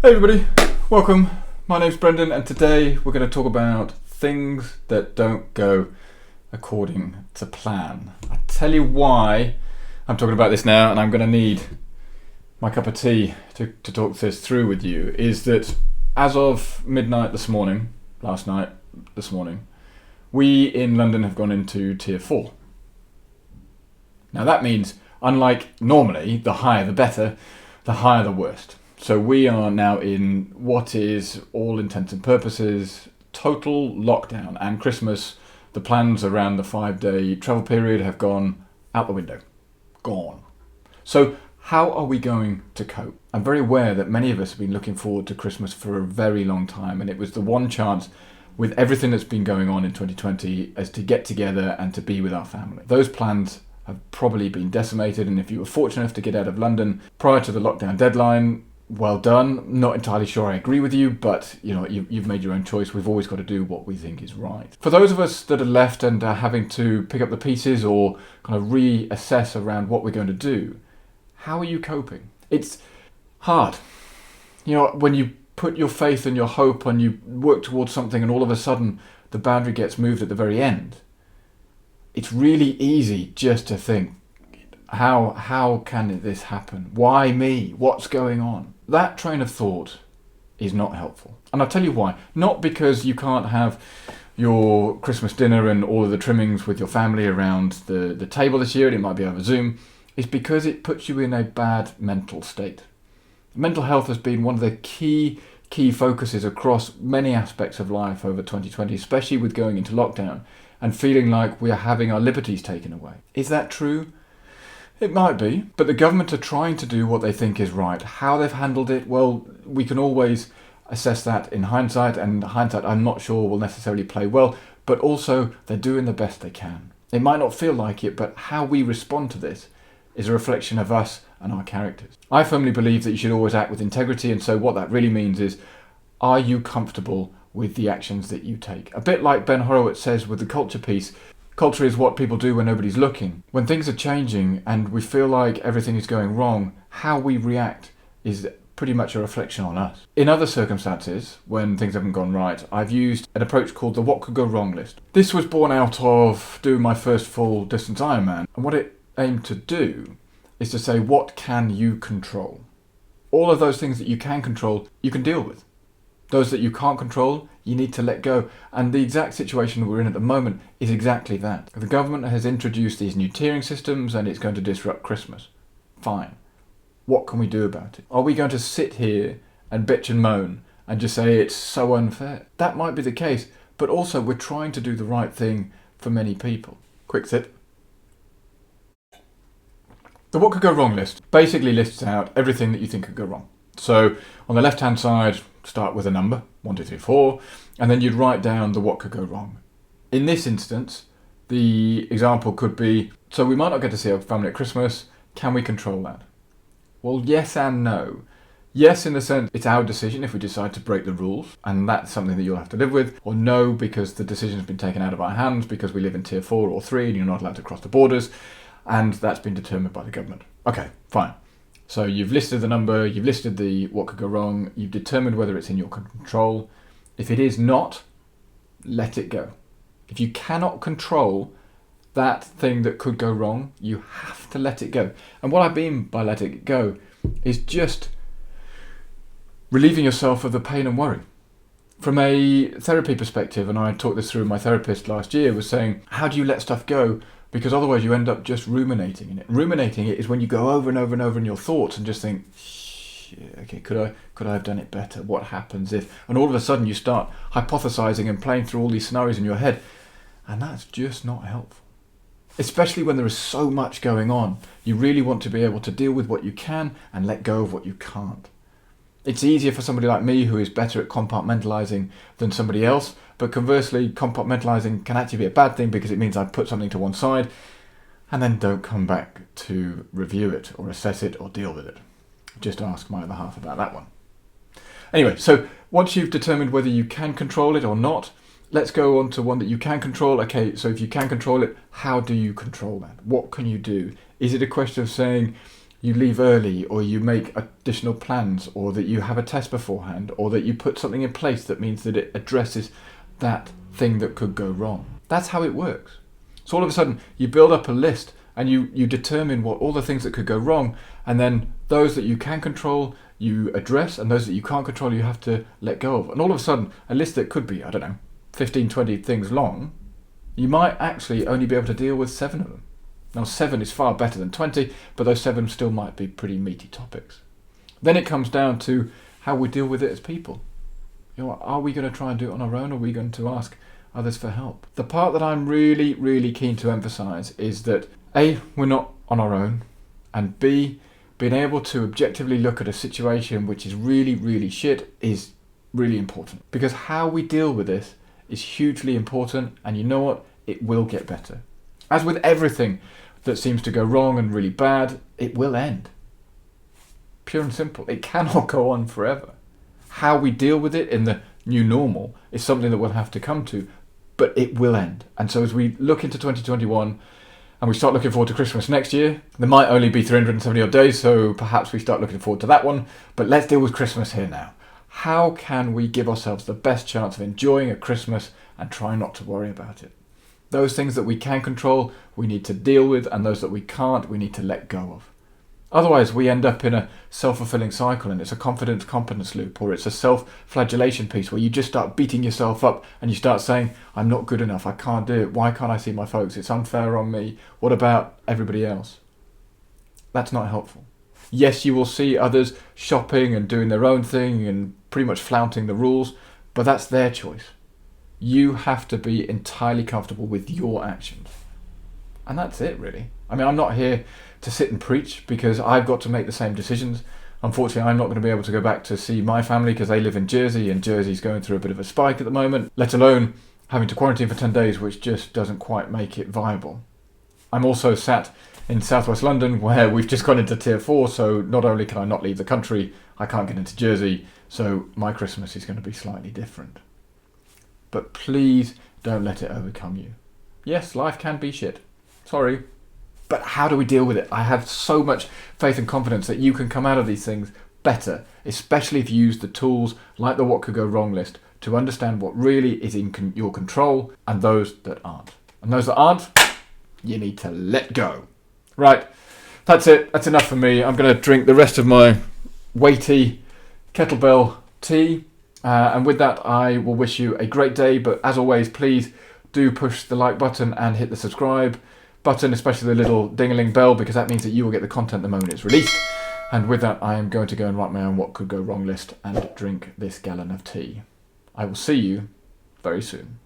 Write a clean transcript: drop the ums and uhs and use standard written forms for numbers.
Hey everybody, welcome. My name's Brendan and today we're going to talk about things that don't go according to plan. I'll tell you why I'm talking about this now, and I'm going to need my cup of tea to talk this through with you, is that as of midnight this morning, we in London have gone into tier 4. Now that means, unlike normally, the higher the better, the higher the worst. So we are now in what is, all intents and purposes, total lockdown, and Christmas, the plans around the 5-day travel period have gone out the window. Gone. So how are we going to cope? I'm very aware that many of us have been looking forward to Christmas for a very long time, and it was the one chance with everything that's been going on in 2020 as to get together and to be with our family. Those plans have probably been decimated, and if you were fortunate enough to get out of London prior to the lockdown deadline, well done. Not entirely sure I agree with you, but you've made your own choice. We've always got to do what we think is right. For those of us that are left and are having to pick up the pieces or kind of reassess around what we're going to do, how are you coping? It's hard. When you put your faith and your hope and you work towards something and all of a sudden the boundary gets moved at the very end, it's really easy just to think, how can this happen? Why me? What's going on? That train of thought is not helpful. And I'll tell you why. Not because you can't have your Christmas dinner and all of the trimmings with your family around the table this year, and it might be over Zoom. It's because it puts you in a bad mental state. Mental health has been one of the key focuses across many aspects of life over 2020, especially with going into lockdown and feeling like we are having our liberties taken away. Is that true? It might be, but the government are trying to do what they think is right. How they've handled it, well, we can always assess that in hindsight, and hindsight I'm not sure will necessarily play well, but also they're doing the best they can. It might not feel like it, but how we respond to this is a reflection of us and our characters. I firmly believe that you should always act with integrity, and so what that really means is, are you comfortable with the actions that you take? A bit like Ben Horowitz says with the culture piece, culture is what people do when nobody's looking. When things are changing and we feel like everything is going wrong, how we react is pretty much a reflection on us. In other circumstances, when things haven't gone right, I've used an approach called the what could go wrong list. This was born out of doing my first full distance Ironman, and what it aimed to do is to say, what can you control? All of those things that you can control, you can deal with. Those that you can't control, you need to let go. And the exact situation we're in at the moment is exactly that. The government has introduced these new tiering systems and it's going to disrupt Christmas. Fine. What can we do about it? Are we going to sit here and bitch and moan and just say it's so unfair? That might be the case, but also we're trying to do the right thing for many people. Quick sip. The what could go wrong list basically lists out everything that you think could go wrong. So on the left-hand side, start with a number, 1, 2, 3, 4, and then you'd write down the what could go wrong. In this instance, the example could be, so we might not get to see our family at Christmas, can we control that? Well, yes and no. Yes, in the sense it's our decision if we decide to break the rules, and that's something that you'll have to live with, or no, because the decision's been taken out of our hands because we live in tier 4 or 3 and you're not allowed to cross the borders, and that's been determined by the government. Okay, fine. So you've listed the number, you've listed the what could go wrong, you've determined whether it's in your control. If it is not, let it go. If you cannot control that thing that could go wrong, you have to let it go. And what I mean by letting it go is just relieving yourself of the pain and worry. From a therapy perspective, and I talked this through with my therapist last year, was saying, how do you let stuff go? Because otherwise you end up just ruminating in it. Ruminating it is when you go over and over and over in your thoughts and just think, shit, okay, could I have done it better? What happens if? And all of a sudden you start hypothesizing and playing through all these scenarios in your head. And that's just not helpful. Especially when there is so much going on. You really want to be able to deal with what you can and let go of what you can't. It's easier for somebody like me who is better at compartmentalizing than somebody else, but conversely, compartmentalizing can actually be a bad thing because it means I put something to one side and then don't come back to review it or assess it or deal with it. Just ask my other half about that one. Anyway, so once you've determined whether you can control it or not, let's go on to one that you can control. Okay, so if you can control it, how do you control that? What can you do? Is it a question of saying, you leave early, or you make additional plans, or that you have a test beforehand, or that you put something in place that means that it addresses that thing that could go wrong. That's how it works. So all of a sudden you build up a list and you determine what all the things that could go wrong, and then those that you can control you address, and those that you can't control you have to let go of. And all of a sudden a list that could be, I don't know, 15, 20 things long, you might actually only be able to deal with 7 of them. Now 7 is far better than 20, but those 7 still might be pretty meaty topics. Then it comes down to how we deal with it as people. Are we going to try and do it on our own, or are we going to ask others for help? The part that I'm really, really keen to emphasize is that A, we're not on our own, and B, being able to objectively look at a situation which is really, really shit is really important. Because how we deal with this is hugely important, and you know what? It will get better. As with everything that seems to go wrong and really bad, it will end. Pure and simple. It cannot go on forever. How we deal with it in the new normal is something that we'll have to come to, but it will end. And so as we look into 2021 and we start looking forward to Christmas next year, there might only be 370 odd days, so perhaps we start looking forward to that one, but let's deal with Christmas here now. How can we give ourselves the best chance of enjoying a Christmas and try not to worry about it? Those things that we can control, we need to deal with, and those that we can't, we need to let go of. Otherwise, we end up in a self-fulfilling cycle, and it's a confidence-competence loop, or it's a self-flagellation piece where you just start beating yourself up and you start saying, I'm not good enough, I can't do it, why can't I see my folks, it's unfair on me, what about everybody else? That's not helpful. Yes, you will see others shopping and doing their own thing and pretty much flouting the rules, but that's their choice. You have to be entirely comfortable with your actions. And that's it, really. I mean, I'm not here to sit and preach because I've got to make the same decisions. Unfortunately, I'm not going to be able to go back to see my family because they live in Jersey, and Jersey's going through a bit of a spike at the moment, let alone having to quarantine for 10 days, which just doesn't quite make it viable. I'm also sat in southwest London where we've just gone into tier 4, so not only can I not leave the country, I can't get into Jersey, so my Christmas is going to be slightly different. But please don't let it overcome you. Yes, life can be shit. Sorry. But how do we deal with it? I have so much faith and confidence that you can come out of these things better, especially if you use the tools like the what could go wrong list to understand what really is in your control and those that aren't. And those that aren't, you need to let go. Right, that's it. That's enough for me. I'm going to drink the rest of my weighty kettlebell tea. And with that, I will wish you a great day. But as always, please do push the like button and hit the subscribe button, especially the little ding-a-ling bell, because that means that you will get the content the moment it's released. And with that, I am going to go and write my own what could go wrong list and drink this gallon of tea. I will see you very soon.